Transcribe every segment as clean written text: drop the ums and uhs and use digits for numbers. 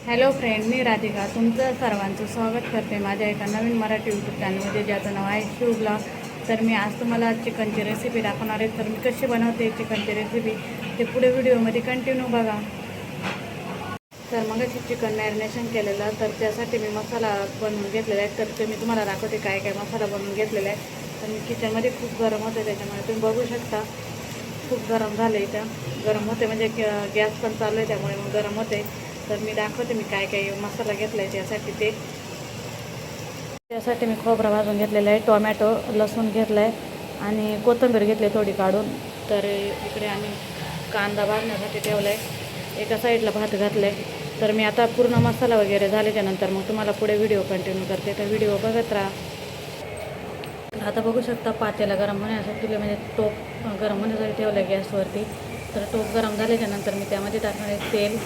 Hello friend, मी राधिका तुमचं सर्वांचं स्वागत करते माझ्या एका नवीन मराठी यूट्यूब चॅनलमध्ये, ज्याचं नाव आहे शिव ब्लॉग. तर मी आज तुम्हाला चिकनची रेसिपी दाखवणार आहे. तर मी कशी बनवते चिकनची रेसिपी ते पुढे व्हिडिओमध्ये कंटिन्यू बघा. तर मग चिकन मॅरिनेशन केलेलं, तर त्यासाठी मी मसाला बनवून घेतलेला आहे. तर ते मी तुम्हाला दाखवते काय काय मसाला बनवून घेतलेला आहे. तर मी किचनमध्ये खूप गरम होते, त्याच्यामुळे तुम्ही बघू शकता खूप गरम झाले. इथं गरम होते म्हणजे गॅस पण चालू आहे, त्यामुळे मग गरम होते. तर मी दाखवते मी काय काय मसाला घेतला आहे त्यासाठी मी खोबरं भाजून घेतलेलं आहे, टोमॅटो लसूण घेतला आहे आणि कोथिंबीर घेतली थोडी काढून. तर इकडे आम्ही कांदा भाजण्यासाठी ठेवला आहे, एका साईडला भात घातला आहे. तर मी आता पूर्ण मसाला वगैरे झाल्याच्यानंतर मग तुम्हाला पुढे व्हिडिओ कंटिन्यू करते, तर व्हिडिओ बघत राहा. आता बघू शकता पातेला गरम होण्यासाठी तुला म्हणजे टोप गरम होण्यासाठी ठेवलं आहे गॅसवरती. तर टोप गरम झाल्याच्यानंतर मी त्यामध्ये टाकणार आहे तेल.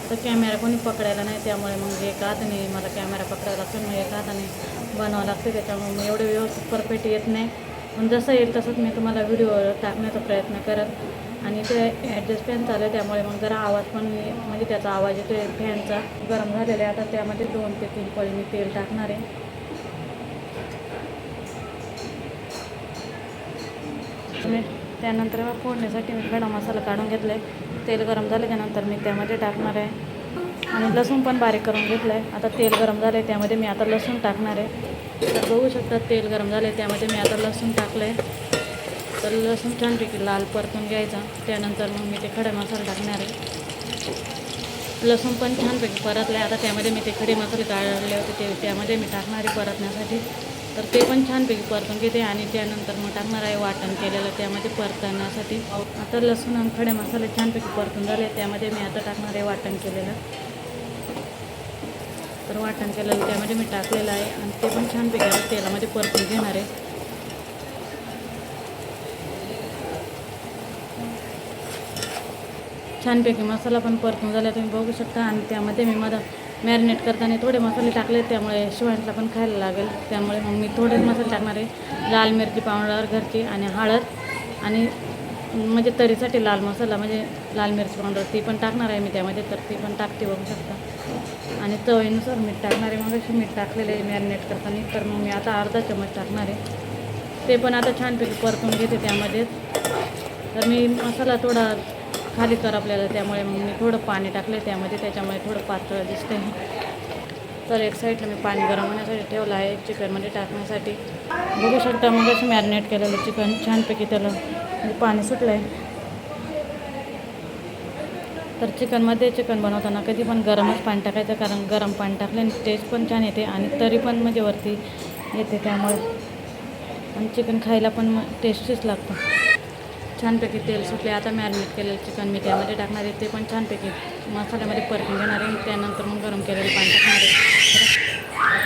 तर कॅमेरा कोणी पकडायला नाही, त्यामुळे मग एक हाताने मला कॅमेरा पकडायला लागतो, मग एक हाताने बनवावं लागते. त्याच्यामुळे मग एवढं व्यवस्थित परफेक्ट येत नाही, पण जसं येईल तसंच मी तुम्हाला व्हिडिओ टाकण्याचा प्रयत्न करत. आणि ते ॲडजस्ट फॅन चालू आहे, त्यामुळे मग जरा आवाज पण म्हणजे त्याचा आवाज येतो आहे फॅनचा. गरम झालेला आहे. आता त्यामध्ये 2 ते 3 पळी मी तेल टाकणार आहे. त्यानंतर मग फोडण्यासाठी मी खडा मसाला काढून घेतला आहे. तेल गरम झाल्याच्यानंतर मी त्यामध्ये टाकणार आहे आणि लसूण पण बारीक करून घेतलं आहे. आता तेल गरम झालं आहे, त्यामध्ये मी आता लसूण टाकणार आहे. तर बघू शकता तेल गरम झालं आहे, त्यामध्ये मी आता लसूण टाकलं आहे. तर लसूण छानपैकी लाल परतून घ्यायचा. त्यानंतर मग मी ते खडा मसाला टाकणार आहे. लसूण पण छानपैकी परतलं आहे. आता त्यामध्ये मी ते खडे मसाले काढले होते त्यामध्ये मी टाकणार आहे परतण्यासाठी. तर ते पण छानपैकी परतून घेते आणि त्यानंतर मग टाकणार आहे वाटण केलेलं त्यामध्ये परतण्यासाठी. आता लसूण आणि खडे मसाले छानपैकी परतून झाले, त्यामध्ये मी आता टाकणार आहे वाटण केलेलं. तर वाटण केलेलं त्यामध्ये मी टाकलेलं आहे आणि ते पण छानपैकी आता तेलामध्ये परतून घेणार आहे. छानपैकी मसाला पण परतून झाला तुम्ही बघू शकता. आणि त्यामध्ये मी मॅरिनेट करताना थोडे मसाले टाकले, त्यामुळे शिवांतला पण खायला लागेल, त्यामुळे मग मी थोडे मसाले टाकणार आहे. लाल मिरची पावडर घरची आणि हळद आणि म्हणजे तरीसाठी लाल मसाला म्हणजे लाल मिरची पावडर ती पण टाकणार आहे मी त्यामध्ये. तर ती पण टाकते बघू शकता. आणि चवीनुसार मीठ टाकणार आहे. मग अशी मीठ टाकलेलं आहे मॅरिनेट करताना. तर मग मी आता अर्धा चमच टाकणार आहे. ते पण आता छानपैकी परतून घेते त्यामध्ये. तर मी मसाला थोडा खाली करपलेला, त्यामुळे मग मी थोडं पाणी टाकलं त्यामध्ये, त्याच्यामुळे थोडं पातळ दिसते. तर एक साईडला मी पाणी गरम होण्यासाठी ठेवलं आहे चिकनमध्ये टाकण्यासाठी. बघू शकता मग असं मॅरिनेट केलेलं चिकन छानपैकी त्याला म्हणजे पाणी सुटलं आहे. तर चिकन बनवताना कधी पण गरमच पाणी टाकायचं, कारण गरम पाणी टाकल्याने टेस्ट पण छान येते आणि तरी पण म्हणजे वरती येते, त्यामुळे आणि चिकन खायला पण टेस्टीच लागतं. छानपैकी तेल सुटले. आता मॅरिनेट केलेलं चिकन मी त्यामध्ये टाकणार आहे. ते पण छानपैकी मसाल्यामध्ये परतून घेणार आहे. त्यानंतर मग गरम केलेलं पाणी टाकणार आहे.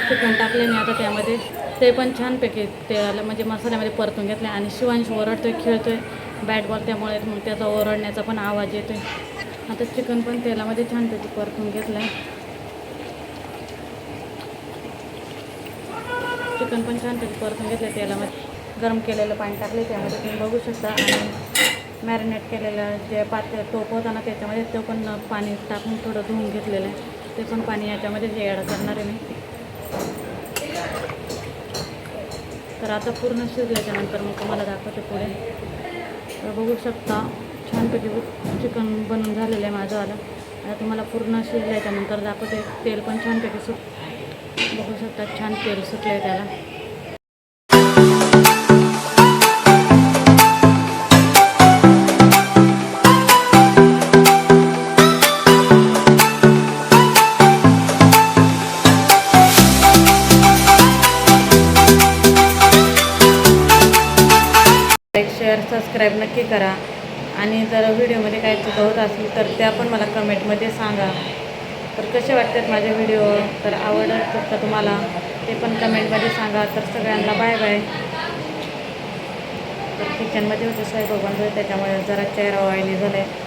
चिकन टाकले मी आता त्यामध्ये. ते पण छानपैकी तेलाला म्हणजे मसाल्यामध्ये परतून घेतले. आणि शिवांश ओरडतोय खेळतोय बॅट बॉल, त्यामुळे मग त्याचा ओरडण्याचा पण आवाज येतोय. आता चिकन पण तेलामध्ये छानपैकी परतून घेतलं आहे. चिकन पण छानपैकी परतून घेतलं तेलामध्ये. गरम केलेलं पाणी टाकले त्यामध्ये तुम्ही बघू शकता. आणि मॅरिनेट केलेलं जे टोप होता ना त्याच्यामध्ये ते पण पाणी टाकून थोडं धुवून घेतलेलं आहे. ते पण पाणी याच्यामध्ये ॲड करणार आहे मी. तर आता पूर्ण शिजल्याच्यानंतर मग तुम्हाला दाखवते पुढे. तर बघू शकता छानपैकी चिकन बनवून झालेलं आहे माझं आलं. आता तुम्हाला पूर्ण शिजल्याच्यानंतर दाखवते. तेल पण छानपैकी बघू शकता छान तेल सुटलं आहे त्याला. लाईक शेअर सबस्क्राईब नक्की करा. आणि जर व्हिडिओमध्ये काही चुका होत असेल तर त्या पण मला कमेंटमध्ये सांगा. तर कसे वाटतात माझे व्हिडिओ, तर आवडत का तुम्हाला ते पण कमेंटमध्ये सांगा. तर सगळ्यांना बाय बाय. तर किचनमध्ये होते स्वयंपाक बनतोय, त्याच्यामुळे जरा चेहरा ऑइली झाला आहे.